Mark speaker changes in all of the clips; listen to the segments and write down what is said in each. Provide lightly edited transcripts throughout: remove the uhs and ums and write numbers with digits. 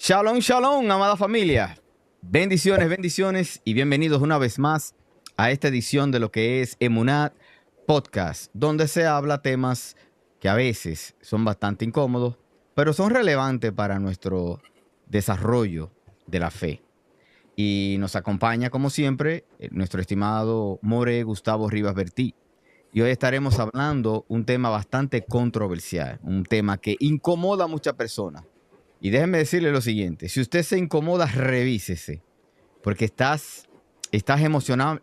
Speaker 1: Shalom, shalom, amada familia. Bendiciones, bendiciones y bienvenidos una vez más a esta edición de lo que es Emunat Podcast, donde se habla temas que a veces son bastante incómodos, pero son relevantes para nuestro desarrollo de la fe. Y nos acompaña, como siempre, nuestro estimado More Gustavo Rivas Bertí. Y hoy estaremos hablando un tema bastante controversial, un tema que incomoda a muchas personas. Y déjenme decirle lo siguiente, si usted se incomoda, revísese, porque estás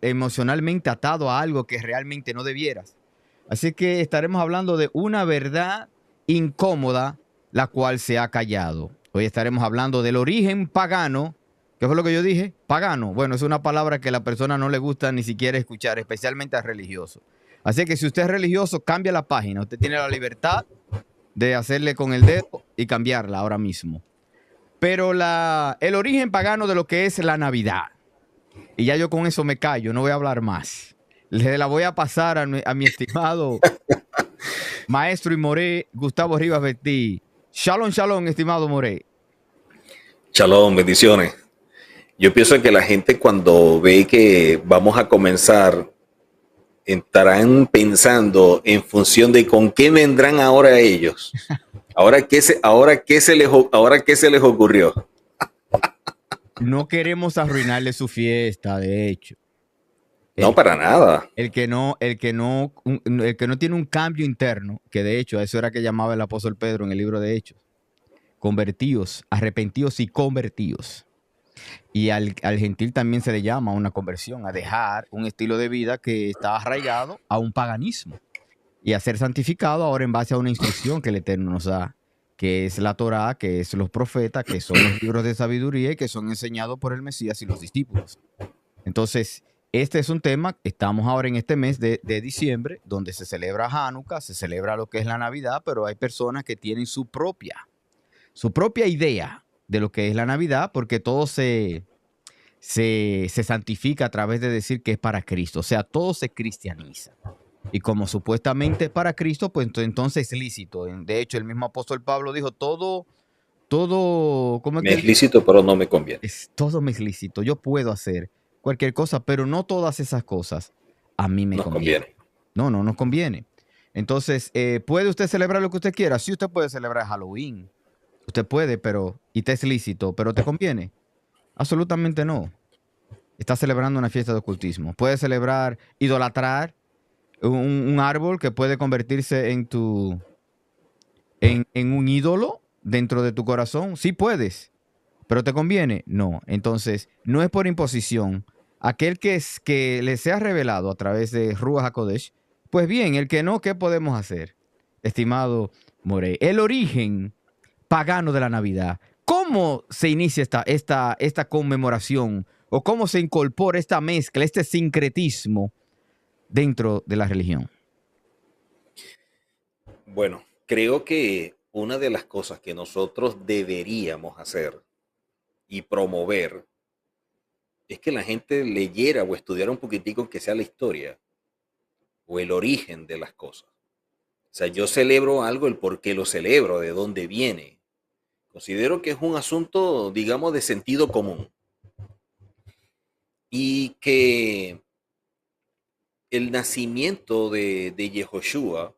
Speaker 1: emocionalmente atado a algo que realmente no debieras. Así que estaremos hablando de una verdad incómoda, la cual se ha callado. Hoy estaremos hablando del origen pagano. ¿Qué fue lo que yo dije? Pagano. Bueno, es una palabra que a la persona no le gusta ni siquiera escuchar, especialmente a religiosos. Así que si usted es religioso, cambia la página. Usted tiene la libertad de hacerle con el dedo y cambiarla ahora mismo. Pero el origen pagano de lo que es la Navidad. Y ya yo con eso me callo, no voy a hablar más. Le la voy a pasar a mi estimado maestro y Moré, Gustavo Rivas Betty. Shalom, shalom, estimado Moré.
Speaker 2: Shalom, bendiciones. Yo pienso que la gente cuando ve que vamos a comenzar estarán pensando en función de con qué vendrán ahora ellos. Ahora qué se les ocurrió.
Speaker 1: No queremos arruinarle su fiesta, de hecho.
Speaker 2: No, para nada.
Speaker 1: El que no tiene un cambio interno, que de hecho a eso era que llamaba el apóstol Pedro en el libro de Hechos. Convertíos, arrepentidos y convertidos. Y al gentil también se le llama una conversión, a dejar un estilo de vida que está arraigado a un paganismo y a ser santificado ahora en base a una instrucción que el Eterno nos da, que es la Torá, que es los profetas, que son los libros de sabiduría y que son enseñados por el Mesías y los discípulos. Entonces, este es un tema, estamos ahora en este mes de diciembre, donde se celebra Hanukkah, se celebra lo que es la Navidad, pero hay personas que tienen su propia idea de lo que es la Navidad, porque todo se santifica a través de decir que es para Cristo. O sea, todo se cristianiza. Y como supuestamente es para Cristo, pues entonces es lícito. De hecho, el mismo apóstol Pablo dijo, todo, ¿cómo es
Speaker 2: Me
Speaker 1: que
Speaker 2: es
Speaker 1: él dijo?
Speaker 2: lícito, pero no me conviene.
Speaker 1: Todo me es lícito. Yo puedo hacer cualquier cosa, pero no todas esas cosas a mí me
Speaker 2: Nos
Speaker 1: convienen.
Speaker 2: conviene.
Speaker 1: No nos conviene. Entonces, ¿puede usted celebrar lo que usted quiera? Sí, usted puede celebrar Halloween. Usted puede, y te es lícito, pero ¿te conviene? Absolutamente no. Está celebrando una fiesta de ocultismo. Puede celebrar, idolatrar un árbol que puede convertirse en un ídolo dentro de tu corazón. Sí puedes, pero ¿te conviene? No. Entonces, no es por imposición. Aquel que le sea revelado a través de Ruach HaKodesh, pues bien, el que no, ¿qué podemos hacer? Estimado Morey, el origen pagano de la Navidad. ¿Cómo se inicia esta conmemoración o cómo se incorpora esta mezcla, este sincretismo dentro de la religión?
Speaker 2: Bueno, creo que una de las cosas que nosotros deberíamos hacer y promover es que la gente leyera o estudiara un poquitico que sea la historia o el origen de las cosas. O sea, yo celebro algo, el por qué lo celebro, de dónde viene. Considero que es un asunto, digamos, de sentido común. Y que el nacimiento de Yehoshua,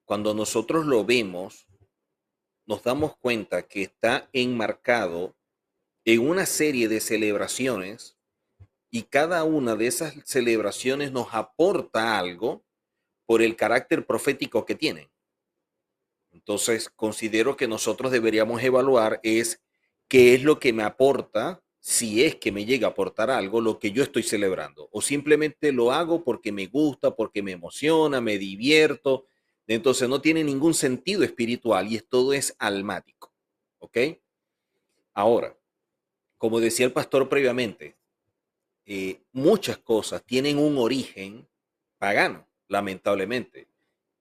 Speaker 2: cuando nosotros lo vemos, nos damos cuenta que está enmarcado en una serie de celebraciones y cada una de esas celebraciones nos aporta algo por el carácter profético que tienen. Entonces, considero que nosotros deberíamos evaluar es qué es lo que me aporta, si es que me llega a aportar algo, lo que yo estoy celebrando. O simplemente lo hago porque me gusta, porque me emociona, me divierto. Entonces, no tiene ningún sentido espiritual y todo es almático. ¿Ok? Ahora, como decía el pastor previamente, muchas cosas tienen un origen pagano, lamentablemente.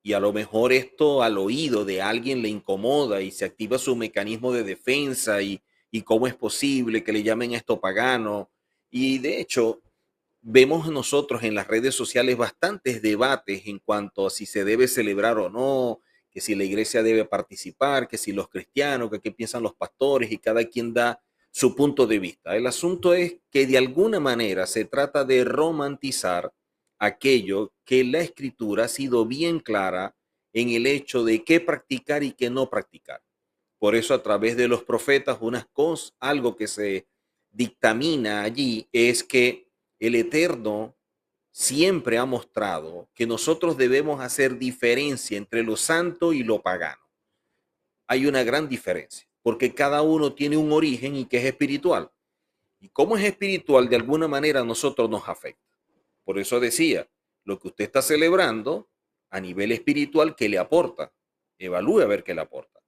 Speaker 2: Y a lo mejor esto al oído de alguien le incomoda y se activa su mecanismo de defensa y cómo es posible que le llamen esto pagano. Y de hecho, vemos nosotros en las redes sociales bastantes debates en cuanto a si se debe celebrar o no, que si la iglesia debe participar, que si los cristianos, que qué piensan los pastores y cada quien da su punto de vista. El asunto es que de alguna manera se trata de romantizar aquello que la escritura ha sido bien clara en el hecho de qué practicar y qué no practicar. Por eso a través de los profetas, algo que se dictamina allí es que el Eterno siempre ha mostrado que nosotros debemos hacer diferencia entre lo santo y lo pagano. Hay una gran diferencia, porque cada uno tiene un origen y que es espiritual. Y como es espiritual, de alguna manera a nosotros nos afecta. Por eso decía, lo que usted está celebrando a nivel espiritual, ¿qué le aporta? Evalúe a ver qué le aporta.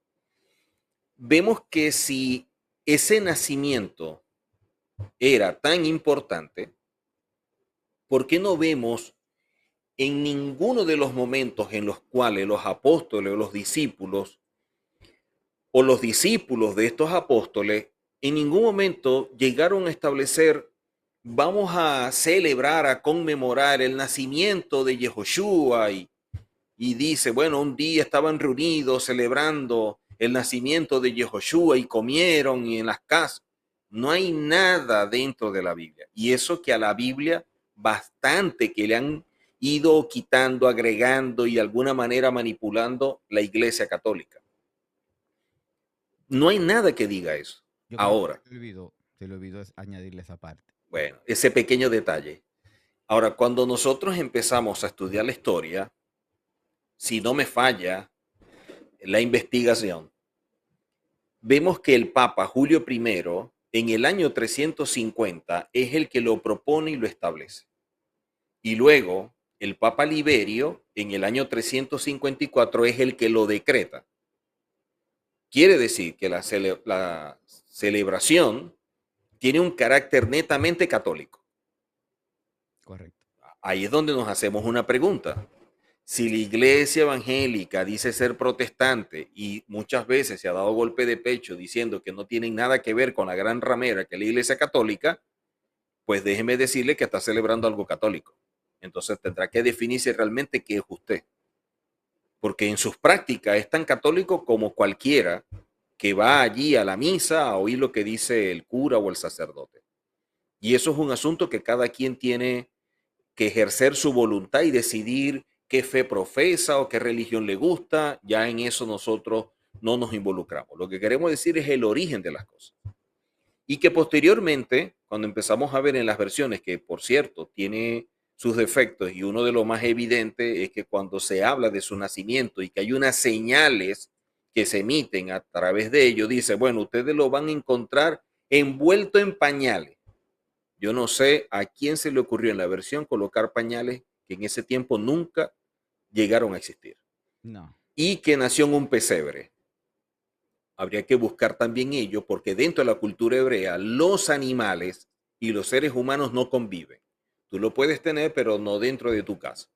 Speaker 2: Vemos que si ese nacimiento era tan importante, ¿por qué no vemos en ninguno de los momentos en los cuales los apóstoles o los discípulos de estos apóstoles en ningún momento llegaron a establecer, vamos a celebrar, a conmemorar el nacimiento de Yehoshua y dice, bueno, un día estaban reunidos celebrando el nacimiento de Yehoshua y comieron y en las casas? No hay nada dentro de la Biblia. Y eso que a la Biblia bastante que le han ido quitando, agregando y de alguna manera manipulando la Iglesia Católica. No hay nada que diga eso.
Speaker 1: Yo creo
Speaker 2: Ahora,
Speaker 1: que se le olvidó añadirle esa parte.
Speaker 2: bueno, ese pequeño detalle. Ahora, cuando nosotros empezamos a estudiar la historia, si no me falla la investigación, vemos que el Papa Julio I, en el año 350, es el que lo propone y lo establece. Y luego, el Papa Liberio, en el año 354, es el que lo decreta. Quiere decir que la celebración tiene un carácter netamente católico.
Speaker 1: Correcto.
Speaker 2: Ahí es donde nos hacemos una pregunta. Si la iglesia evangélica dice ser protestante y muchas veces se ha dado golpe de pecho diciendo que no tienen nada que ver con la gran ramera que es la iglesia católica, pues déjeme decirle que está celebrando algo católico. Entonces tendrá que definirse realmente qué es usted. Porque en sus prácticas es tan católico como cualquiera que va allí a la misa a oír lo que dice el cura o el sacerdote. Y eso es un asunto que cada quien tiene que ejercer su voluntad y decidir qué fe profesa o qué religión le gusta. Ya en eso nosotros no nos involucramos. Lo que queremos decir es el origen de las cosas. Y que posteriormente, cuando empezamos a ver en las versiones, que por cierto tiene sus defectos y uno de los más evidentes es que cuando se habla de su nacimiento y que hay unas señales que se emiten a través de ello, dice, bueno, ustedes lo van a encontrar envuelto en pañales. Yo no sé a quién se le ocurrió en la versión colocar pañales que en ese tiempo nunca llegaron a existir.
Speaker 1: No.
Speaker 2: Y que nació en un pesebre. Habría que buscar también ello porque dentro de la cultura hebrea los animales y los seres humanos no conviven. Tú lo puedes tener, pero no dentro de tu casa.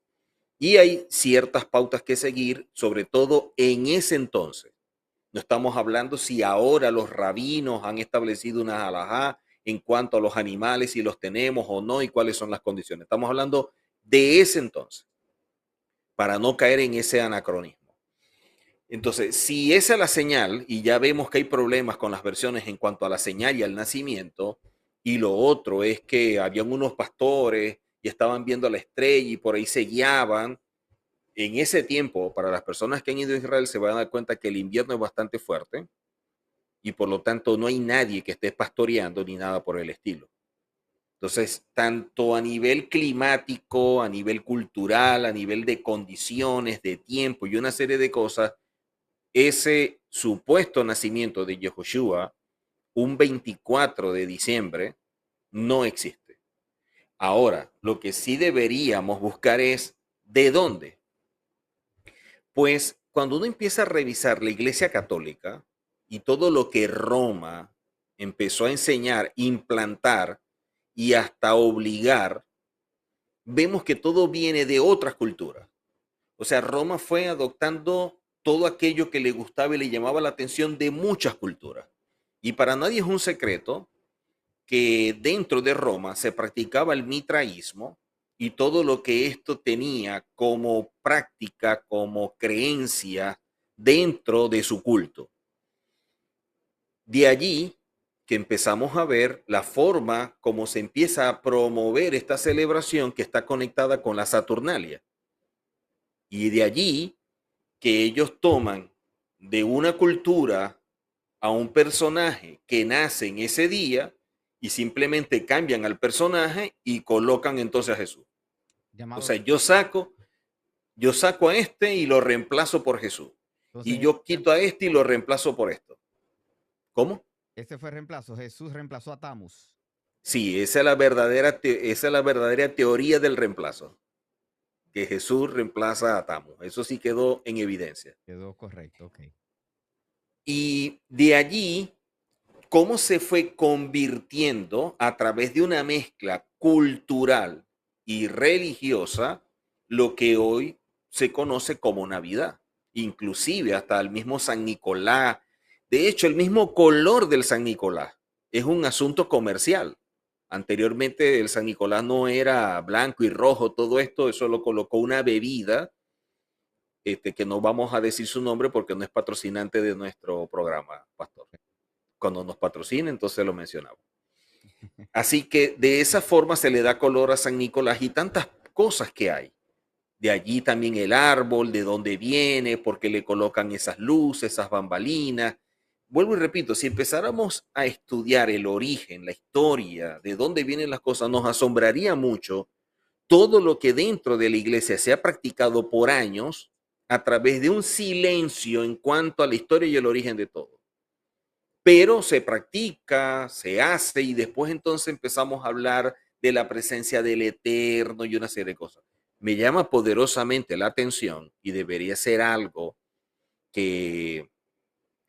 Speaker 2: Y hay ciertas pautas que seguir, sobre todo en ese entonces. No estamos hablando si ahora los rabinos han establecido una halajá en cuanto a los animales, si los tenemos o no y cuáles son las condiciones. Estamos hablando de ese entonces, para no caer en ese anacronismo. Entonces, si esa es la señal, y ya vemos que hay problemas con las versiones en cuanto a la señal y al nacimiento, y lo otro es que habían unos pastores y estaban viendo la estrella y por ahí se guiaban, en ese tiempo, para las personas que han ido a Israel, se van a dar cuenta que el invierno es bastante fuerte y por lo tanto no hay nadie que esté pastoreando ni nada por el estilo. Entonces, tanto a nivel climático, a nivel cultural, a nivel de condiciones, de tiempo y una serie de cosas, ese supuesto nacimiento de Yehoshua, un 24 de diciembre, no existe. Ahora, lo que sí deberíamos buscar es ¿de dónde? Pues cuando uno empieza a revisar la Iglesia Católica y todo lo que Roma empezó a enseñar, implantar y hasta obligar, vemos que todo viene de otras culturas. O sea, Roma fue adoptando todo aquello que le gustaba y le llamaba la atención de muchas culturas. Y para nadie es un secreto que dentro de Roma se practicaba el mitraísmo y todo lo que esto tenía como práctica, como creencia dentro de su culto. De allí que empezamos a ver la forma como se empieza a promover esta celebración que está conectada con la Saturnalia. Y de allí que ellos toman de una cultura a un personaje que nace en ese día y simplemente cambian al personaje y colocan entonces a Jesús. O sea, yo saco a este y lo reemplazo por Jesús. Entonces, y yo quito a este y lo reemplazo por esto. ¿Cómo?
Speaker 1: Ese fue el reemplazo. Jesús reemplazó a Tammuz.
Speaker 2: Sí, esa es la verdadera teoría del reemplazo. Que Jesús reemplaza a Tammuz. Eso sí quedó en evidencia.
Speaker 1: Quedó correcto, ok.
Speaker 2: Y de allí, cómo se fue convirtiendo a través de una mezcla cultural y religiosa lo que hoy se conoce como Navidad. Inclusive hasta el mismo San Nicolás. De hecho, el mismo color del San Nicolás es un asunto comercial. Anteriormente el San Nicolás no era blanco y rojo, todo esto, eso lo colocó una bebida, que no vamos a decir su nombre porque no es patrocinante de nuestro programa, pastor. Cuando nos patrocina, entonces lo mencionamos. Así que de esa forma se le da color a San Nicolás y tantas cosas que hay. De allí también el árbol, de dónde viene, por qué le colocan esas luces, esas bambalinas. Vuelvo y repito, si empezáramos a estudiar el origen, la historia, de dónde vienen las cosas, nos asombraría mucho todo lo que dentro de la iglesia se ha practicado por años a través de un silencio en cuanto a la historia y el origen de todo. Pero se practica, se hace y después entonces empezamos a hablar de la presencia del Eterno y una serie de cosas. Me llama poderosamente la atención y debería ser algo que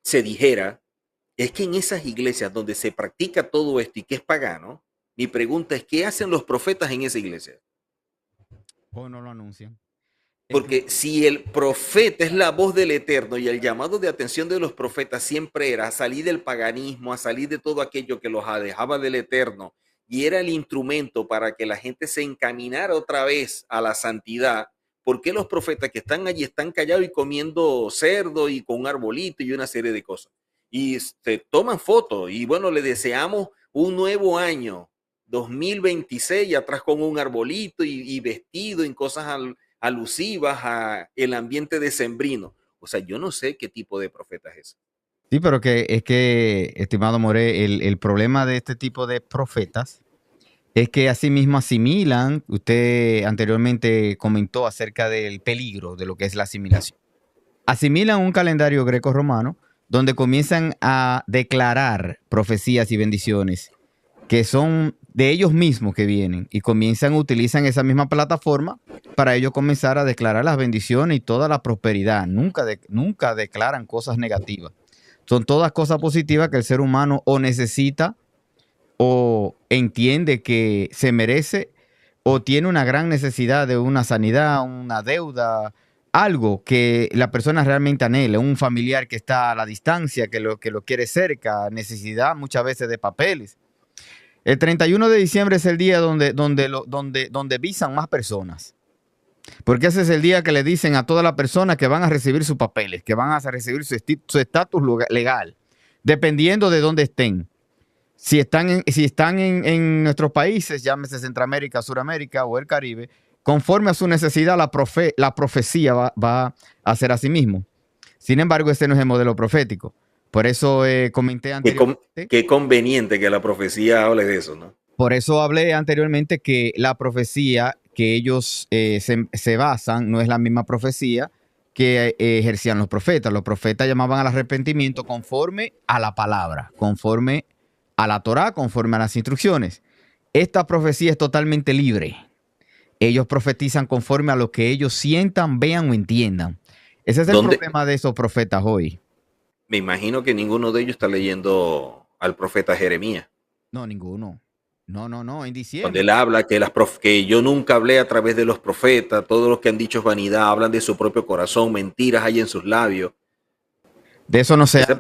Speaker 2: se dijera, es que en esas iglesias donde se practica todo esto y que es pagano, mi pregunta es, ¿qué hacen los profetas en esa iglesia?
Speaker 1: O no lo anuncian.
Speaker 2: Porque si el profeta es la voz del Eterno y el llamado de atención de los profetas siempre era a salir del paganismo, a salir de todo aquello que los alejaba del Eterno y era el instrumento para que la gente se encaminara otra vez a la santidad, ¿por qué los profetas que están allí están callados y comiendo cerdo y con un arbolito y una serie de cosas? Y se toman fotos y bueno, le deseamos un nuevo año, 2026, atrás con un arbolito y vestido en cosas alusivas a el ambiente decembrino. O sea, yo no sé qué tipo de profeta es ese.
Speaker 1: Sí, pero es que, estimado More, el problema de este tipo de profetas es que así mismo asimilan. Usted anteriormente comentó acerca del peligro de lo que es la asimilación. Asimilan un calendario greco-romano donde comienzan a declarar profecías y bendiciones que son de ellos mismos que vienen y utilizan esa misma plataforma para ellos comenzar a declarar las bendiciones y toda la prosperidad. Nunca declaran cosas negativas. Son todas cosas positivas que el ser humano o necesita o entiende que se merece o tiene una gran necesidad de una sanidad, una deuda, algo que la persona realmente anhela, un familiar que está a la distancia, que lo quiere cerca, necesidad muchas veces de papeles. El 31 de diciembre es el día donde visan más personas. Porque ese es el día que le dicen a todas las personas que van a recibir sus papeles, que van a recibir su estatus legal, dependiendo de dónde estén. Si están en nuestros países, llámese Centroamérica, Suramérica o el Caribe, conforme a su necesidad, la profecía va a ser así mismo. Sin embargo, este no es el modelo profético. Por eso comenté anteriormente.
Speaker 2: Qué conveniente que la profecía hable de eso, ¿no?
Speaker 1: Por eso hablé anteriormente que la profecía que ellos se basan no es la misma profecía que ejercían los profetas. Los profetas llamaban al arrepentimiento conforme a la palabra, conforme a la Torá, conforme a las instrucciones. Esta profecía es totalmente libre. Ellos profetizan conforme a lo que ellos sientan, vean o entiendan. Ese es el problema de esos profetas hoy.
Speaker 2: Me imagino que ninguno de ellos está leyendo al profeta Jeremías.
Speaker 1: No, ninguno. No, en diciembre.
Speaker 2: Donde él habla que yo nunca hablé a través de los profetas, todos los que han dicho es vanidad, hablan de su propio corazón, mentiras hay en sus labios.
Speaker 1: De eso no se
Speaker 2: ese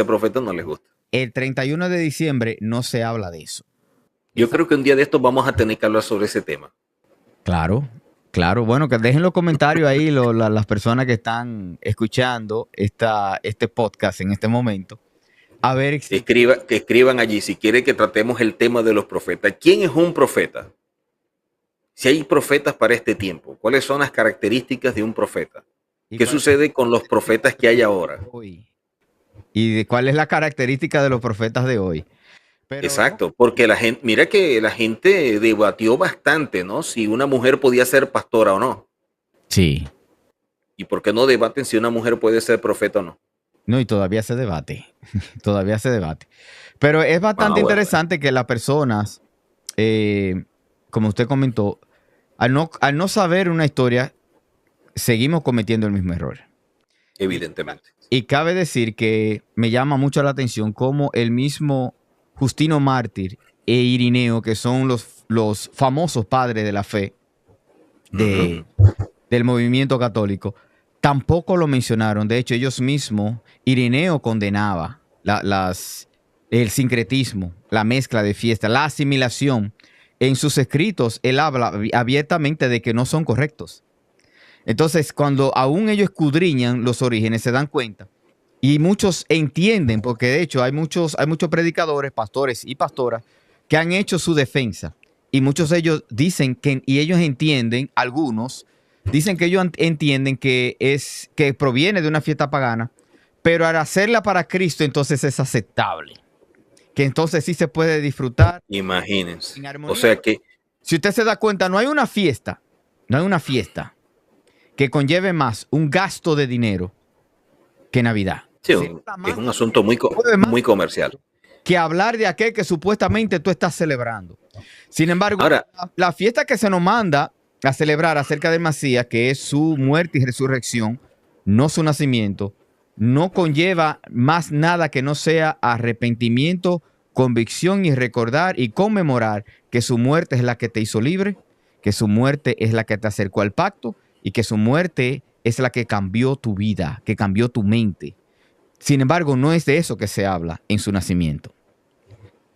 Speaker 2: profeta no les gusta.
Speaker 1: El 31 de diciembre no se habla de eso.
Speaker 2: Yo creo que un día de estos vamos a tener que hablar sobre ese tema.
Speaker 1: Claro, Claro, bueno, que dejen los comentarios ahí las personas que están escuchando este podcast en este momento. A ver
Speaker 2: Que escriban allí si quiere que tratemos el tema de los profetas. ¿Quién es un profeta? Si hay profetas para este tiempo, ¿cuáles son las características de un profeta? ¿Qué sucede con los profetas que hay ahora?
Speaker 1: ¿Y de cuál es la característica de los profetas de hoy?
Speaker 2: Pero, exacto, porque la gente, mira que la gente debatió bastante, ¿no? Si una mujer podía ser pastora o no.
Speaker 1: Sí.
Speaker 2: ¿Y por qué no debaten si una mujer puede ser profeta o no?
Speaker 1: No, y todavía se debate. Todavía se debate. Pero es bastante interesante que las personas, como usted comentó, al no saber una historia, seguimos cometiendo el mismo error.
Speaker 2: Evidentemente.
Speaker 1: Y cabe decir que me llama mucho la atención cómo el mismo Justino Mártir e Irineo, que son los famosos padres de la fe del movimiento católico, tampoco lo mencionaron. De hecho, ellos mismos, Irineo condenaba el sincretismo, la mezcla de fiesta, la asimilación. En sus escritos, él habla abiertamente de que no son correctos. Entonces, cuando aún ellos escudriñan los orígenes, se dan cuenta. Y muchos entienden, porque de hecho hay muchos predicadores, pastores y pastoras que han hecho su defensa. Y muchos de ellos dicen y ellos entienden, algunos, dicen que ellos entienden que proviene de una fiesta pagana, pero al hacerla para Cristo, entonces es aceptable. Que entonces sí se puede disfrutar.
Speaker 2: Imagínense. O sea que,
Speaker 1: si usted se da cuenta, no hay una fiesta que conlleve más un gasto de dinero que Navidad.
Speaker 2: Sí, es un asunto muy comercial.
Speaker 1: Que hablar de aquel que supuestamente tú estás celebrando. Sin embargo, ahora, la fiesta que se nos manda a celebrar acerca del Mesías, que es su muerte y resurrección, no su nacimiento, no conlleva más nada que no sea arrepentimiento, convicción y recordar y conmemorar que su muerte es la que te hizo libre, que su muerte es la que te acercó al pacto y que su muerte es la que cambió tu vida, que cambió tu mente. Sin embargo, no es de eso que se habla en su nacimiento.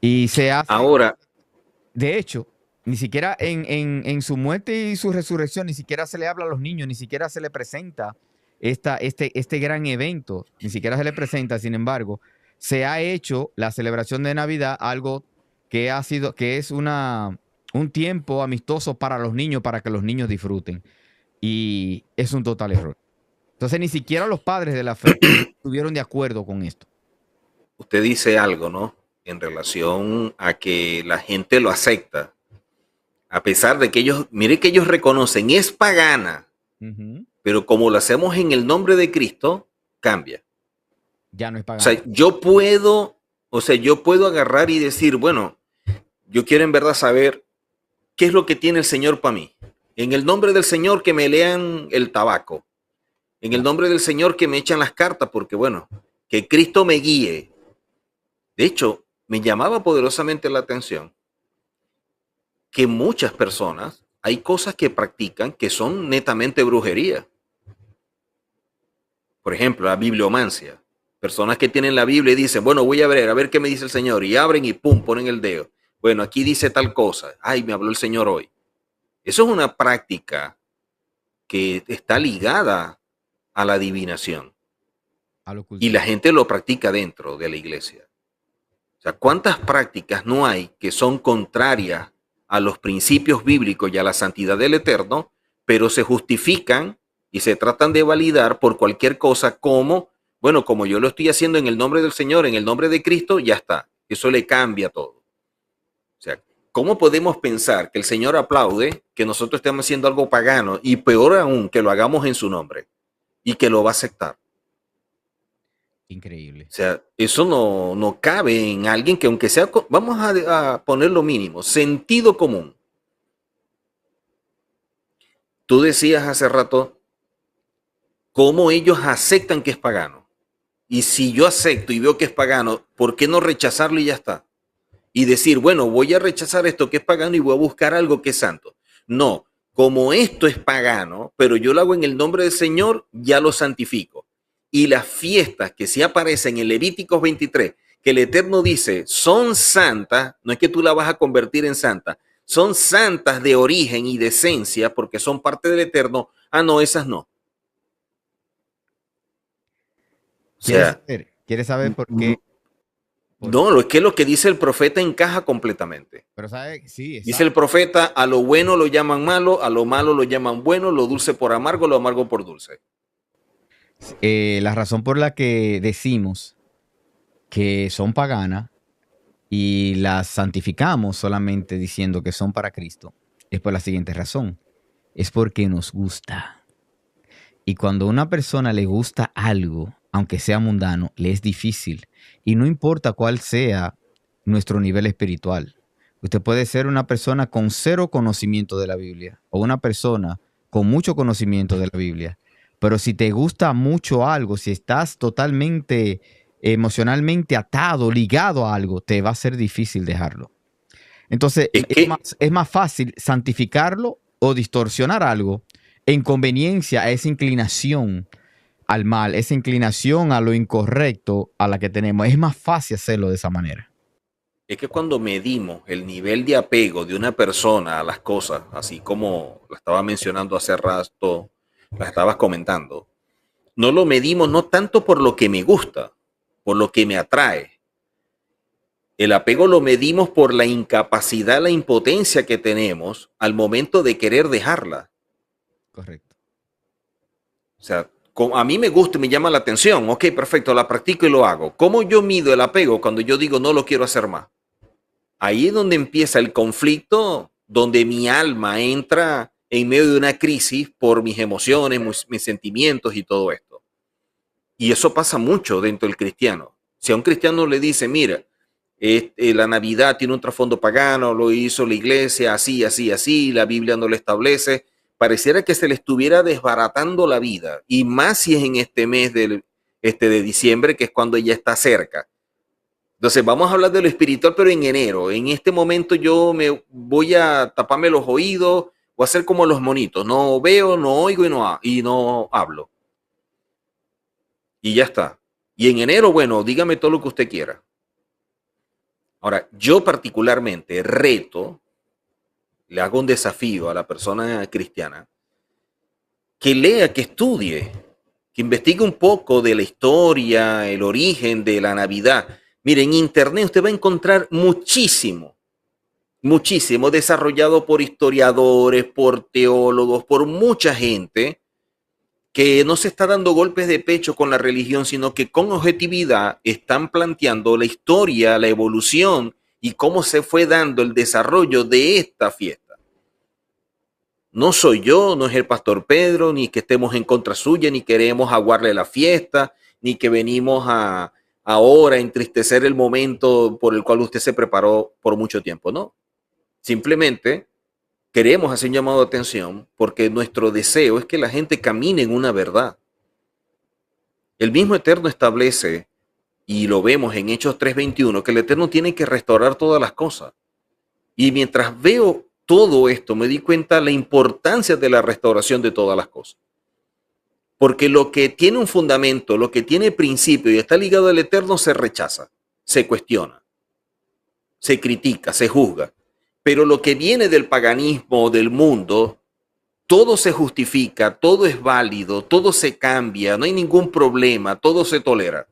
Speaker 1: Y se hace...
Speaker 2: Ahora,
Speaker 1: de hecho, ni siquiera en su muerte y su resurrección, ni siquiera se le habla a los niños, ni siquiera se le presenta este gran evento, ni siquiera se le presenta. Sin embargo, se ha hecho la celebración de Navidad algo que es un tiempo amistoso para los niños, para que los niños disfruten. Y es un total error. Entonces, ni siquiera los padres de la fe estuvieron de acuerdo con esto.
Speaker 2: Usted dice algo, ¿no? En relación a que la gente lo acepta. A pesar de que mire que ellos reconocen, es pagana. Pero como lo hacemos en el nombre de Cristo, cambia.
Speaker 1: Ya no es pagana.
Speaker 2: O sea, yo puedo agarrar y decir, bueno, yo quiero en verdad saber qué es lo que tiene el Señor para mí. En el nombre del Señor que me lean el tabaco. En el nombre del Señor que me echan las cartas, porque bueno, que Cristo me guíe. De hecho, me llamaba poderosamente la atención que muchas personas, hay cosas que practican que son netamente brujería. Por ejemplo, la bibliomancia. Personas que tienen la Biblia y dicen, bueno, voy a ver qué me dice el Señor. Y abren y pum, ponen el dedo. Bueno, aquí dice tal cosa. Ay, me habló el Señor hoy. Eso es una práctica que está ligada a la adivinación. Y la gente lo practica dentro de la iglesia. O sea, ¿cuántas prácticas no hay que son contrarias a los principios bíblicos y a la santidad del Eterno, pero se justifican y se tratan de validar por cualquier cosa como, bueno, como yo lo estoy haciendo en el nombre del Señor, en el nombre de Cristo, ya está. Eso le cambia todo. O sea, ¿cómo podemos pensar que el Señor aplaude que nosotros estemos haciendo algo pagano y peor aún que lo hagamos en su nombre y que lo va a aceptar?
Speaker 1: Increíble.
Speaker 2: O sea, eso no cabe en alguien que aunque sea, vamos a poner lo mínimo, sentido común. Tú decías hace rato cómo ellos aceptan que es pagano. Y si yo acepto y veo que es pagano, ¿por qué no rechazarlo y ya está? Y decir, bueno, voy a rechazar esto que es pagano y voy a buscar algo que es santo. No, como esto es pagano, pero yo lo hago en el nombre del Señor, ya lo santifico. Y las fiestas que sí aparecen en Levíticos 23, que el Eterno dice, son santas, no es que tú la vas a convertir en santa, son santas de origen y de esencia porque son parte del Eterno. Ah, no, esas no. O sea,
Speaker 1: ¿Quieres saber por qué?
Speaker 2: no, es que lo que dice el profeta encaja completamente.
Speaker 1: Pero ¿sabes? Sí,
Speaker 2: Dice el
Speaker 1: exacto.
Speaker 2: profeta, a lo bueno lo llaman malo, a lo malo lo llaman bueno, lo dulce por amargo, lo amargo por dulce.
Speaker 1: La razón por la que decimos que son paganas y las santificamos solamente diciendo que son para Cristo es por la siguiente razón. Es porque nos gusta. Y cuando a una persona le gusta algo, aunque sea mundano, le es difícil. Y no importa cuál sea nuestro nivel espiritual. Usted puede ser una persona con cero conocimiento de la Biblia o una persona con mucho conocimiento de la Biblia. Pero si te gusta mucho algo, si estás totalmente emocionalmente atado, ligado a algo, te va a ser difícil dejarlo. Entonces,
Speaker 2: Es que,
Speaker 1: es más fácil santificarlo o distorsionar algo en conveniencia a esa inclinación al mal, esa inclinación a lo incorrecto a la que tenemos. Es más fácil hacerlo de esa manera.
Speaker 2: es que cuando medimos el nivel de apego de una persona a las cosas, así como la estaba mencionando hace rato, la estabas comentando, no lo medimos no tanto por lo que me gusta, por lo que me atrae. El apego lo medimos por la incapacidad, la impotencia que tenemos al momento de querer dejarla.
Speaker 1: Correcto.
Speaker 2: O sea, a mí me gusta y me llama la atención. Ok, perfecto, la practico y lo hago. ¿Cómo yo mido el apego cuando yo digo no lo quiero hacer más? Ahí es donde empieza el conflicto, donde mi alma entra en medio de una crisis por mis emociones, mis sentimientos y todo esto. Y eso pasa mucho dentro del cristiano. Si a un cristiano le dice, mira, la Navidad tiene un trasfondo pagano, lo hizo la iglesia, así, así, así, la Biblia no lo establece, pareciera que se le estuviera desbaratando la vida. Y más si es en este mes de diciembre, que es cuando ella está cerca. Entonces, vamos a hablar de lo espiritual, pero en enero. En este momento yo me voy a taparme los oídos o hacer como los monitos. No veo, no oigo y no hablo. Y ya está. Y en enero, bueno, dígame todo lo que usted quiera. Ahora, yo particularmente reto, le hago un desafío a la persona cristiana, que lea, que estudie, que investigue un poco de la historia, el origen de la Navidad. Mire, en internet usted va a encontrar muchísimo, muchísimo desarrollado por historiadores, por teólogos, por mucha gente que no se está dando golpes de pecho con la religión, sino que con objetividad están planteando la historia, la evolución y cómo se fue dando el desarrollo de esta fiesta. No soy yo, no es el pastor Pedro, ni que estemos en contra suya, ni queremos aguarle la fiesta, ni que venimos a ahora entristecer el momento por el cual usted se preparó por mucho tiempo, no. Simplemente queremos hacer un llamado de atención porque nuestro deseo es que la gente camine en una verdad. El mismo Eterno establece, y lo vemos en Hechos 3:21, que el Eterno tiene que restaurar todas las cosas. Y mientras veo todo esto, me di cuenta de la importancia de la restauración de todas las cosas. Porque lo que tiene un fundamento, lo que tiene principio y está ligado al Eterno se rechaza, se cuestiona, se critica, se juzga. Pero lo que viene del paganismo, del mundo, todo se justifica, todo es válido, todo se cambia, no hay ningún problema, todo se tolera.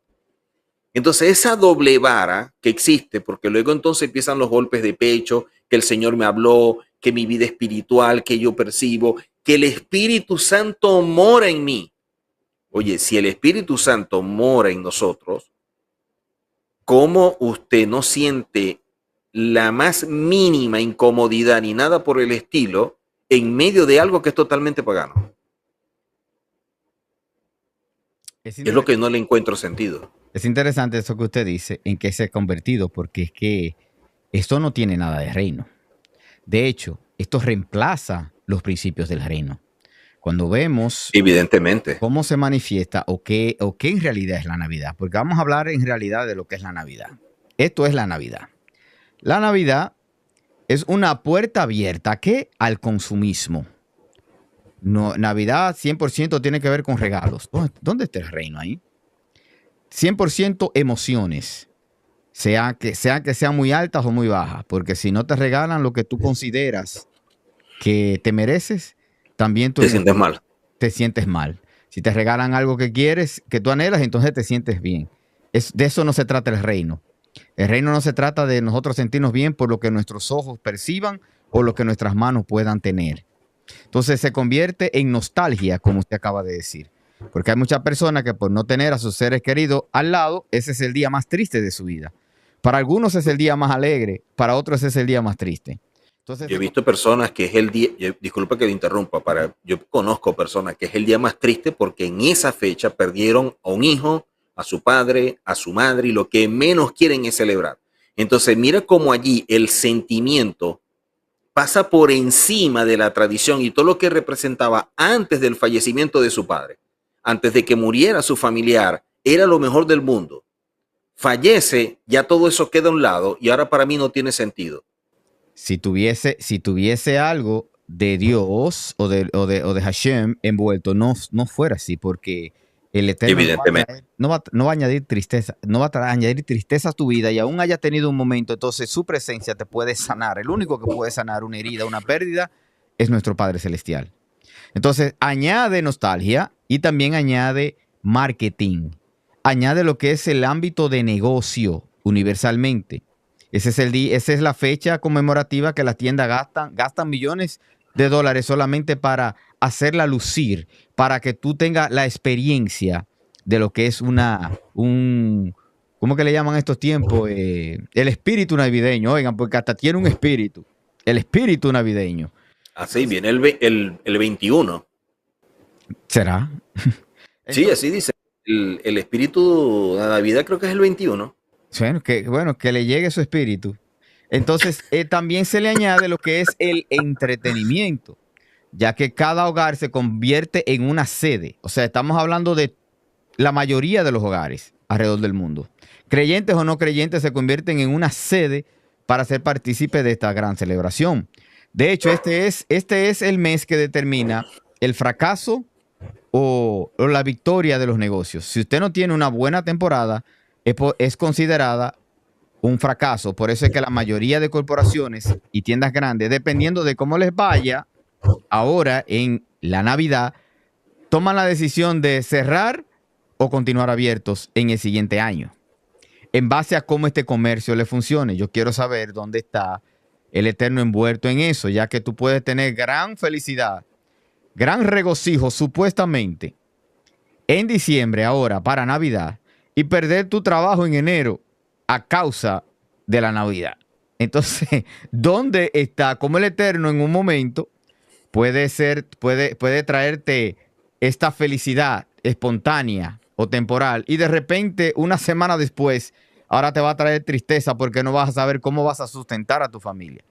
Speaker 2: Entonces esa doble vara que existe, porque luego entonces empiezan los golpes de pecho, que el Señor me habló, que mi vida espiritual, que yo percibo, que el Espíritu Santo mora en mí. Oye, si el Espíritu Santo mora en nosotros, ¿cómo usted no siente la más mínima incomodidad ni nada por el estilo en medio de algo que es totalmente pagano?
Speaker 1: Es,
Speaker 2: Es lo que no le encuentro sentido.
Speaker 1: es interesante eso que usted dice, en que se ha convertido, porque es que esto no tiene nada de reino. De hecho, esto reemplaza los principios del reino. Cuando vemos
Speaker 2: Evidentemente.
Speaker 1: cómo se manifiesta o qué en realidad es la Navidad, porque vamos a hablar en realidad de lo que es la Navidad. Esto es la Navidad. La Navidad es una puerta abierta ¿a qué? Al consumismo. No, Navidad 100% tiene que ver con regalos. ¿Dónde está el reino ahí? 100% emociones. sean muy altas o muy bajas, porque si no te regalan lo que tú consideras que te mereces, también tú
Speaker 2: Te sientes mal.
Speaker 1: te sientes mal. Si te regalan algo que quieres, que tú anhelas, entonces te sientes bien. De eso no se trata el reino. El reino no se trata de nosotros sentirnos bien por lo que nuestros ojos perciban o lo que nuestras manos puedan tener. Entonces se convierte en nostalgia, como usted acaba de decir. Porque hay muchas personas que por no tener a sus seres queridos al lado, ese es el día más triste de su vida. Para algunos es el día más alegre, para otros es el día más triste. Entonces,
Speaker 2: Yo he visto personas que es el día, disculpa que lo interrumpa, yo conozco personas que es el día más triste porque en esa fecha perdieron a un hijo, a su padre, a su madre, y lo que menos quieren es celebrar. Entonces, mira cómo allí el sentimiento pasa por encima de la tradición y todo lo que representaba antes del fallecimiento de su padre, antes de que muriera su familiar, era lo mejor del mundo. Fallece, ya todo eso queda a un lado y ahora para mí no tiene sentido.
Speaker 1: si tuviese algo de Dios o de Hashem envuelto, no fuera así, porque el Eterno
Speaker 2: Evidentemente.
Speaker 1: no va a añadir tristeza, no va a añadir tristeza a tu vida y aún haya tenido un momento, entonces su presencia te puede sanar. El único que puede sanar una herida, una pérdida, es nuestro Padre Celestial. Entonces, añade nostalgia y también añade marketing. Añade lo que es el ámbito de negocio universalmente. Esa es la fecha conmemorativa que las tiendas gastan millones de dólares solamente para hacerla lucir, para que tú tengas la experiencia de lo que es ¿cómo que le llaman estos tiempos? El espíritu navideño, oigan, porque hasta tiene un espíritu, el espíritu navideño.
Speaker 2: Así viene el 21.
Speaker 1: ¿Será?
Speaker 2: Sí,
Speaker 1: Entonces,
Speaker 2: así dice. El espíritu de Navidad creo que es el 21.
Speaker 1: bueno, que le llegue su espíritu. Entonces, también se le añade lo que es el entretenimiento, ya que cada hogar se convierte en una sede. O sea, estamos hablando de la mayoría de los hogares alrededor del mundo. Creyentes o no creyentes se convierten en una sede para ser partícipes de esta gran celebración. De hecho, este es el mes que determina el fracaso o la victoria de los negocios. Si usted no tiene una buena temporada, es considerada un fracaso. Por eso es que la mayoría de corporaciones y tiendas grandes, dependiendo de cómo les vaya ahora en la Navidad, toman la decisión de cerrar o continuar abiertos en el siguiente año. En base a cómo este comercio le funcione. Yo quiero saber dónde está el Eterno envuelto en eso, ya que tú puedes tener gran felicidad, gran regocijo supuestamente en diciembre ahora para Navidad y perder tu trabajo en enero a causa de la Navidad. Entonces, ¿dónde está? Como el Eterno en un momento puede traerte esta felicidad espontánea o temporal y de repente una semana después ahora te va a traer tristeza porque no vas a saber cómo vas a sustentar a tu familia.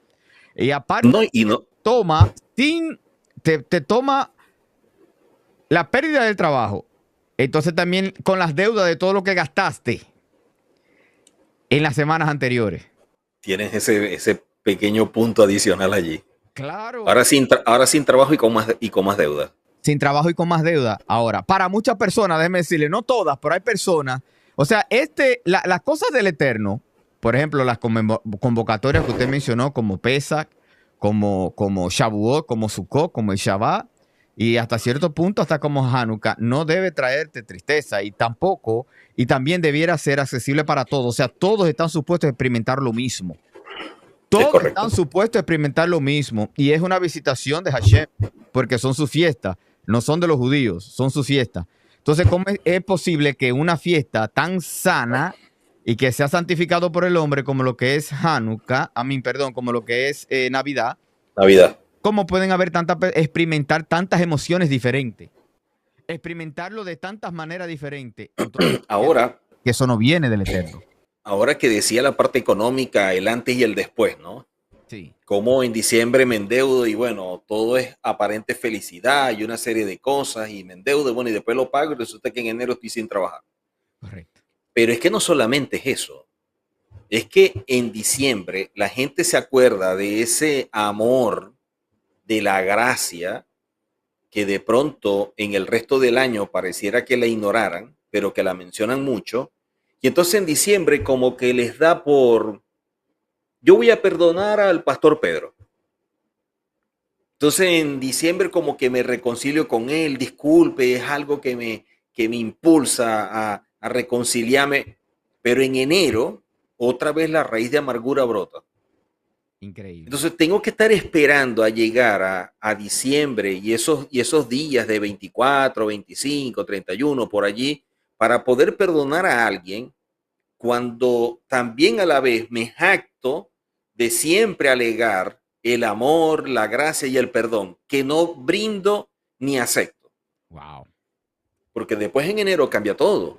Speaker 1: Y aparte
Speaker 2: No, y no,
Speaker 1: toma te toma la pérdida del trabajo. Entonces también con las deudas de todo lo que gastaste en las semanas anteriores.
Speaker 2: tienes ese pequeño punto adicional allí.
Speaker 1: Claro.
Speaker 2: Ahora sin trabajo y con más deuda.
Speaker 1: Sin trabajo y con más deuda. Ahora, para muchas personas, déjeme decirle, no todas, pero hay personas. O sea, las cosas del Eterno, por ejemplo, las convocatorias que usted mencionó, como Pesach, como Shavuot, como Sukkot, como el Shabbat, y hasta cierto punto, hasta como Hanukkah, no debe traerte tristeza y también debiera ser accesible para todos. O sea, todos están supuestos a experimentar lo mismo.
Speaker 2: Es
Speaker 1: Todos
Speaker 2: correcto.
Speaker 1: están supuestos a experimentar lo mismo y es una visitación de Hashem, porque son sus fiestas, no son de los judíos, son sus fiestas. Entonces, ¿cómo es posible que una fiesta tan sana y que sea santificado por el hombre como lo que es Hanukkah, como lo que es Navidad,
Speaker 2: Navidad.
Speaker 1: cómo pueden experimentar tantas emociones diferentes? Experimentarlo de tantas maneras diferentes. Entonces,
Speaker 2: Ahora,
Speaker 1: que eso no viene del Eterno.
Speaker 2: ahora que decía la parte económica, el antes y el después, ¿no?
Speaker 1: Sí,
Speaker 2: Como en diciembre me endeudo y bueno, todo es aparente felicidad y una serie de cosas y me endeudo, bueno, y después lo pago y resulta que en enero estoy sin trabajar.
Speaker 1: correcto.
Speaker 2: Pero es que no solamente es eso, es que en diciembre la gente se acuerda de ese amor, de la gracia, que de pronto en el resto del año pareciera que la ignoraran, pero que la mencionan mucho, Y entonces en diciembre como que les da por, yo voy a perdonar al pastor Pedro. Entonces en diciembre como que me reconcilio con él, disculpe, es algo que me impulsa a reconciliarme, pero en enero otra vez la raíz de amargura brota.
Speaker 1: Increíble.
Speaker 2: Entonces tengo que estar esperando a llegar a diciembre y esos días de 24, 25, 31 por allí para poder perdonar a alguien cuando también a la vez me jacto de siempre alegar el amor, la gracia y el perdón, que no brindo ni acepto.
Speaker 1: Wow.
Speaker 2: Porque después en enero cambia todo.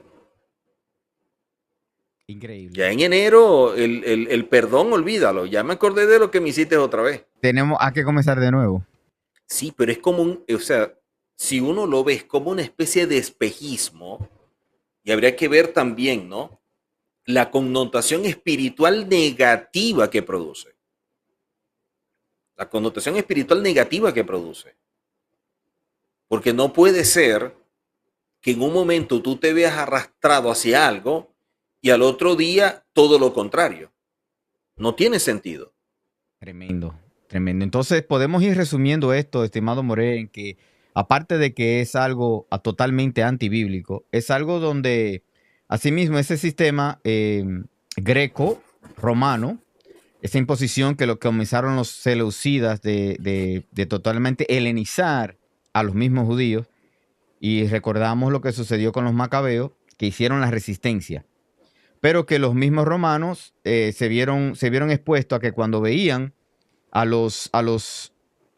Speaker 1: Increíble.
Speaker 2: Ya en enero el perdón, olvídalo. Ya me acordé de lo que me hiciste otra vez.
Speaker 1: Tenemos a que comenzar de nuevo.
Speaker 2: Sí, pero es como un, o sea, si uno lo ve, es como una especie de espejismo, y habría que ver también, ¿no? La connotación espiritual negativa que produce. La connotación espiritual negativa que produce. Porque no puede ser que en un momento tú te veas arrastrado hacia algo y al otro día todo lo contrario. No tiene sentido.
Speaker 1: Tremendo, tremendo. Entonces, podemos ir resumiendo esto, estimado More, en que aparte de que es algo totalmente antibíblico, es algo donde, asimismo, ese sistema greco-romano, esa imposición que lo que comenzaron los seleucidas de totalmente helenizar a los mismos judíos, y recordamos lo que sucedió con los macabeos, que hicieron la resistencia, pero que los mismos romanos se vieron expuestos a que cuando veían a los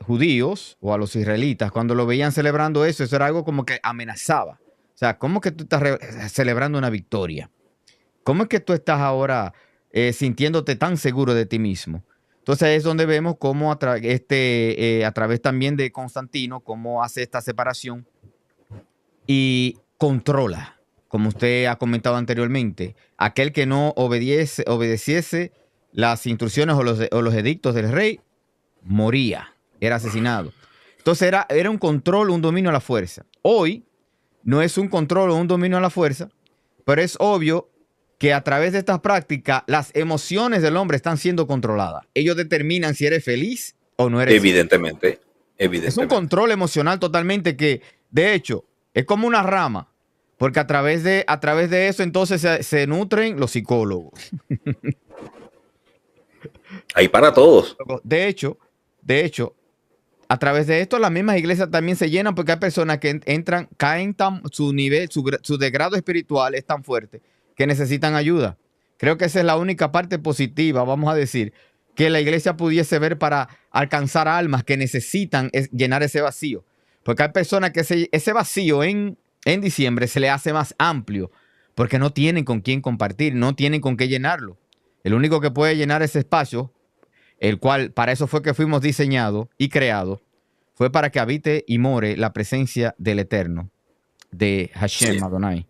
Speaker 1: judíos o a los israelitas, cuando lo veían celebrando eso, eso era algo como que amenazaba. O sea, ¿cómo que tú estás celebrando una victoria? ¿Cómo es que tú estás ahora sintiéndote tan seguro de ti mismo? Entonces es donde vemos cómo a través también de Constantino, cómo hace esta separación y controla, como usted ha comentado anteriormente, aquel que no obedeciese las instrucciones o los edictos del rey, moría, era asesinado. Entonces era un control, un dominio a la fuerza. Hoy no es un control o un dominio a la fuerza, pero es obvio que a través de estas prácticas las emociones del hombre están siendo controladas. Ellos determinan si eres feliz o no eres feliz.
Speaker 2: Evidentemente,
Speaker 1: Es un
Speaker 2: evidentemente.
Speaker 1: control emocional totalmente que, de hecho, es como una rama, porque a través de eso entonces se nutren los psicólogos.
Speaker 2: Hay para todos.
Speaker 1: De hecho, a través de esto las mismas iglesias también se llenan porque hay personas que entran, caen su nivel, su degrado espiritual es tan fuerte que necesitan ayuda. Creo que esa es la única parte positiva, vamos a decir, que la iglesia pudiese ver para alcanzar almas que necesitan llenar ese vacío. Porque hay personas que ese vacío en diciembre se le hace más amplio porque no tienen con quién compartir, no tienen con qué llenarlo. El único que puede llenar ese espacio, el cual para eso fue que fuimos diseñados y creados, fue para que habite y more la presencia del Eterno, de
Speaker 2: Sí,
Speaker 1: Hashem Adonai.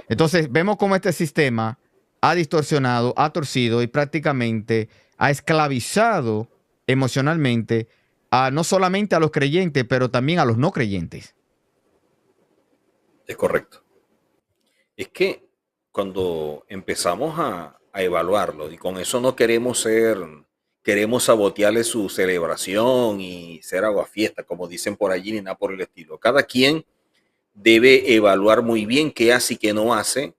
Speaker 1: Entonces, vemos cómo este sistema ha distorsionado, ha torcido y prácticamente ha esclavizado emocionalmente no solamente a los creyentes, pero también a los no creyentes.
Speaker 2: es correcto. Es que cuando empezamos a evaluarlo, y con eso no queremos queremos sabotearle su celebración y ser aguafiesta, como dicen por allí, ni nada por el estilo. Cada quien debe evaluar muy bien qué hace y qué no hace,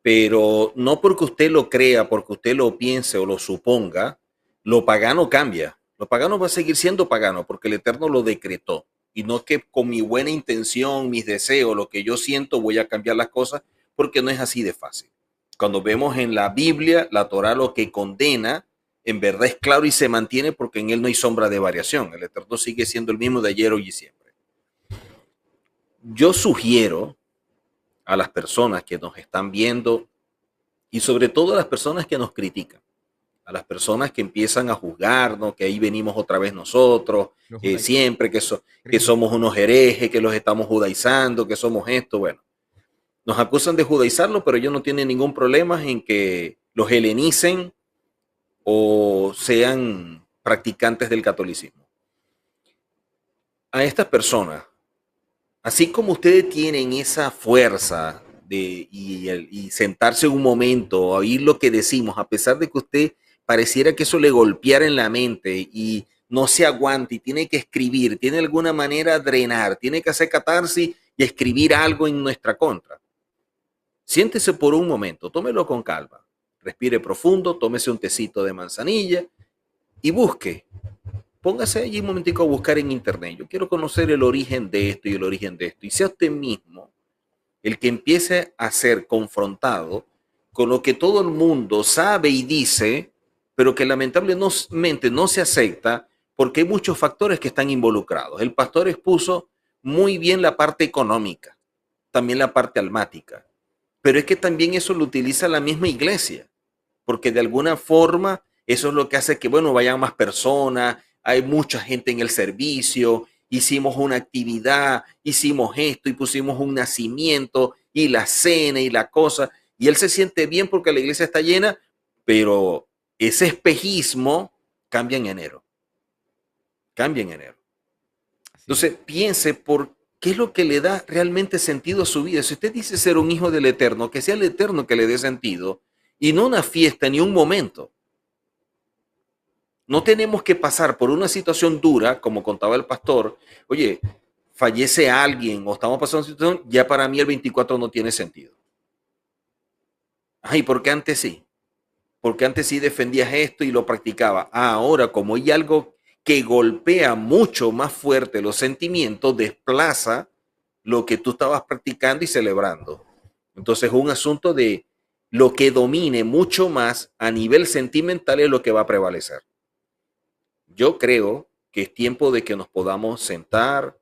Speaker 2: pero no porque usted lo crea, porque usted lo piense o lo suponga, lo pagano cambia. Lo pagano va a seguir siendo pagano porque el Eterno lo decretó. Y no que con mi buena intención, mis deseos, lo que yo siento, voy a cambiar las cosas, porque no es así de fácil. Cuando vemos en la Biblia, la Torah lo que condena, en verdad es claro y se mantiene porque en él no hay sombra de variación. El Eterno sigue siendo el mismo de ayer, hoy y siempre. Yo sugiero a las personas que nos están viendo y sobre todo a las personas que nos critican, a las personas que empiezan a juzgarnos, que ahí venimos otra vez nosotros,
Speaker 1: Los judaizantes.
Speaker 2: siempre que somos unos herejes, que los estamos judaizando, que somos esto, bueno, nos acusan de judaizarlo, pero ellos no tienen ningún problema en que los helenicen o sean practicantes del catolicismo. A estas personas, así como ustedes tienen esa fuerza y sentarse un momento, oír lo que decimos, a pesar de que usted pareciera que eso le golpeara en la mente y no se aguanta y tiene que escribir, tiene alguna manera de drenar, tiene que hacer catarsis y escribir algo en nuestra contra. Siéntese por un momento, tómelo con calma, respire profundo, tómese un tecito de manzanilla y busque. Póngase allí un momentico a buscar en internet. Yo quiero conocer el origen de esto y el origen de esto. Y sea usted mismo el que empiece a ser confrontado con lo que todo el mundo sabe y dice, pero que lamentablemente no se acepta porque hay muchos factores que están involucrados. El pastor expuso muy bien la parte económica, también la parte almática, pero es que también eso lo utiliza la misma iglesia, porque de alguna forma eso es lo que hace que, bueno, vayan más personas, hay mucha gente en el servicio, hicimos una actividad, hicimos esto y pusimos un nacimiento y la cena y la cosa, y él se siente bien porque la iglesia está llena, pero ese espejismo cambia en enero. Cambia en enero. Entonces piense por qué es lo que le da realmente sentido a su vida. Si usted dice ser un hijo del Eterno, que sea el Eterno que le dé sentido y no una fiesta ni un momento. No tenemos que pasar por una situación dura, como contaba el pastor. Oye, fallece alguien o estamos pasando una situación, ya para mí el 24 no tiene sentido. Ay, ¿por qué antes sí? Porque antes sí defendías esto y lo practicaba. Ahora, como hay algo que golpea mucho más fuerte los sentimientos, desplaza lo que tú estabas practicando y celebrando. Entonces es un asunto de lo que domine mucho más a nivel sentimental es lo que va a prevalecer. Yo creo que es tiempo de que nos podamos sentar,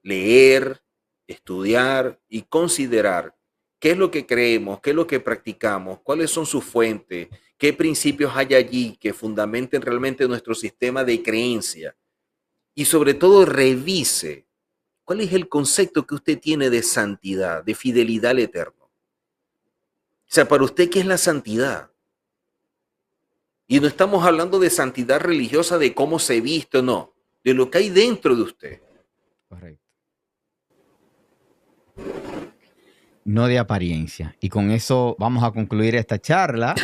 Speaker 2: leer, estudiar y considerar qué es lo que creemos, qué es lo que practicamos, cuáles son sus fuentes, qué principios hay allí que fundamenten realmente nuestro sistema de creencia. Y sobre todo revise cuál es el concepto que usted tiene de santidad, de fidelidad al Eterno. O sea, para usted, ¿qué es la santidad? Y no estamos hablando de santidad religiosa, de cómo se viste o no, de lo que hay dentro de usted.
Speaker 1: Correcto. No de apariencia. Y con eso vamos a concluir esta charla.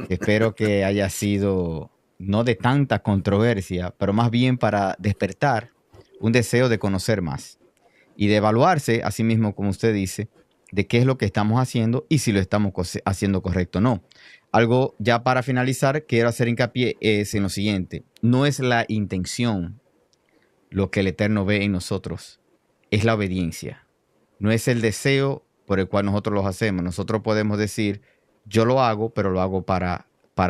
Speaker 1: Espero que haya sido no de tanta controversia, pero más bien para despertar un deseo de conocer más y de evaluarse, así mismo como usted dice, de qué es lo que estamos haciendo y si lo estamos haciendo correcto o no. Algo ya para finalizar, quiero hacer hincapié es en lo siguiente. No es la intención lo que el Eterno ve en nosotros, es la obediencia. No es el deseo por el cual nosotros lo hacemos. Nosotros podemos decir, yo lo hago, pero lo hago para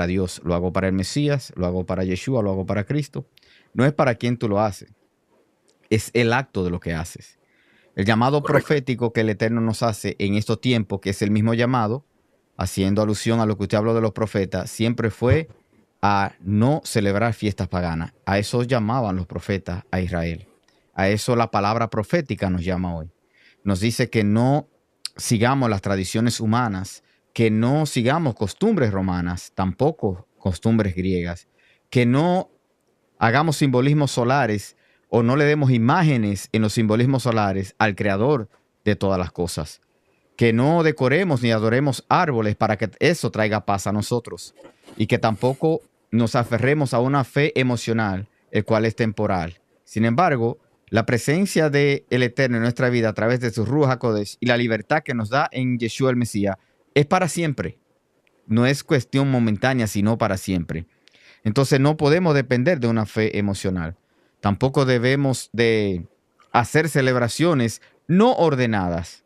Speaker 1: Dios, lo hago para el Mesías, lo hago para Yeshua, lo hago para Cristo. No es para quien tú lo haces, es el acto de lo que haces. El llamado profético que el Eterno nos hace en estos tiempos, que es el mismo llamado, haciendo alusión a lo que usted habló de los profetas, siempre fue a no celebrar fiestas paganas. A eso llamaban los profetas a Israel. A eso la palabra profética nos llama hoy. Nos dice que no sigamos las tradiciones humanas, que no sigamos costumbres romanas, tampoco costumbres griegas, que no hagamos simbolismos solares o no le demos imágenes en los simbolismos solares al creador de todas las cosas. Que no decoremos ni adoremos árboles para que eso traiga paz a nosotros. Y que tampoco nos aferremos a una fe emocional, el cual es temporal. Sin embargo, la presencia del Eterno en nuestra vida a través de su Ruach HaKodesh y la libertad que nos da en Yeshua el Mesías es para siempre. No es cuestión momentánea, sino para siempre. Entonces no podemos depender de una fe emocional. Tampoco debemos de hacer celebraciones no ordenadas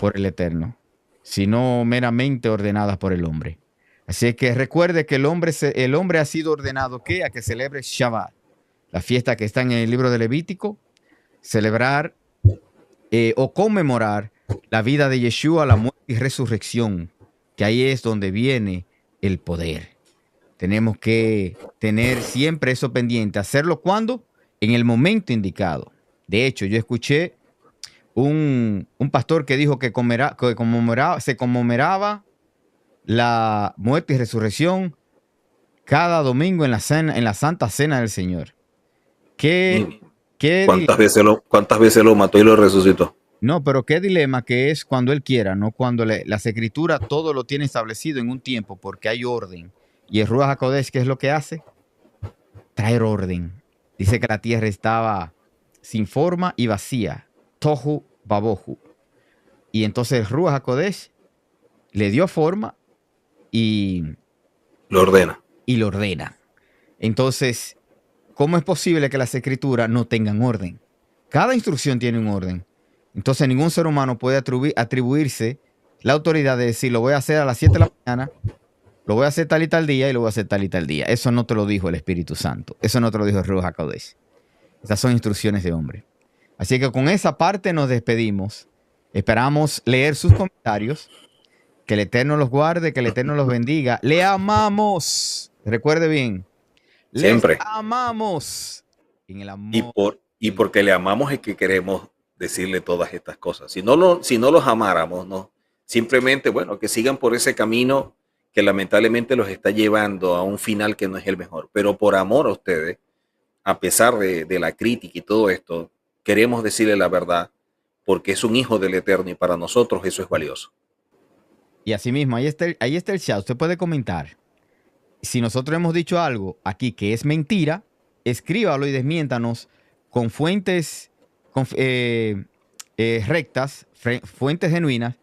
Speaker 1: por el Eterno, sino meramente ordenadas por el hombre. Así que recuerde que el hombre ha sido ordenado ¿qué? A que celebre Shabbat, la fiesta que está en el libro de Levítico, celebrar o conmemorar la vida de Yeshua, la muerte y resurrección, que ahí es donde viene el poder. Tenemos que tener siempre eso pendiente. ¿Hacerlo cuándo? En el momento indicado. De hecho, yo escuché un pastor que dijo que se conmemoraba la muerte y resurrección cada domingo en la Santa Cena del Señor. ¿Cuántas
Speaker 2: veces lo mató y lo resucitó?
Speaker 1: No, pero qué dilema que es cuando Él quiera, no cuando las Escrituras todo lo tiene establecido en un tiempo porque hay orden. Y el Ruach HaKodesh, ¿qué es lo que hace? Traer orden. Dice que la tierra estaba sin forma y vacía. Tohu babohu. Y entonces el Ruach HaKodesh le dio forma y
Speaker 2: Lo ordena.
Speaker 1: lo ordena. Entonces, ¿cómo es posible que las Escrituras no tengan orden? Cada instrucción tiene un orden. Entonces, ningún ser humano puede atribuirse la autoridad de decir, lo voy a hacer a las 7 de la mañana, lo voy a hacer tal y tal día y lo voy a hacer tal y tal día. Eso no te lo dijo el Espíritu Santo. Eso no te lo dijo el Ruach HaKodesh. Esas son instrucciones de hombre. Así que con esa parte nos despedimos. Esperamos leer sus comentarios. Que el Eterno los guarde, que el Eterno los bendiga. Le amamos. Recuerde bien.
Speaker 2: Siempre.
Speaker 1: Les amamos. En el amor.
Speaker 2: Y porque le amamos es que queremos decirle todas estas cosas. Si no los amáramos, no. Simplemente, bueno, que sigan por ese camino que lamentablemente los está llevando a un final que no es el mejor. Pero por amor a ustedes, a pesar de la crítica y todo esto, queremos decirle la verdad porque es un hijo del Eterno y para nosotros eso es valioso.
Speaker 1: Y así mismo, ahí está el chat. Usted puede comentar. Si nosotros hemos dicho algo aquí que es mentira, escríbalo y desmiéntanos con fuentes rectas, fuentes genuinas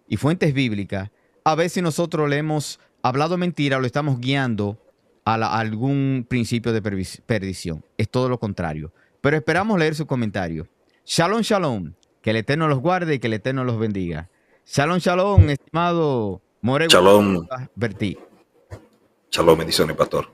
Speaker 1: y fuentes bíblicas. A ver si nosotros le hemos hablado mentira o lo estamos guiando a algún principio de perdición. Es todo lo contrario. Pero esperamos leer su comentario. Shalom, shalom. Que el Eterno los guarde y que el Eterno los bendiga. Shalom, shalom, estimado More.
Speaker 2: Shalom.
Speaker 1: Bertí.
Speaker 2: Shalom, bendiciones, pastor.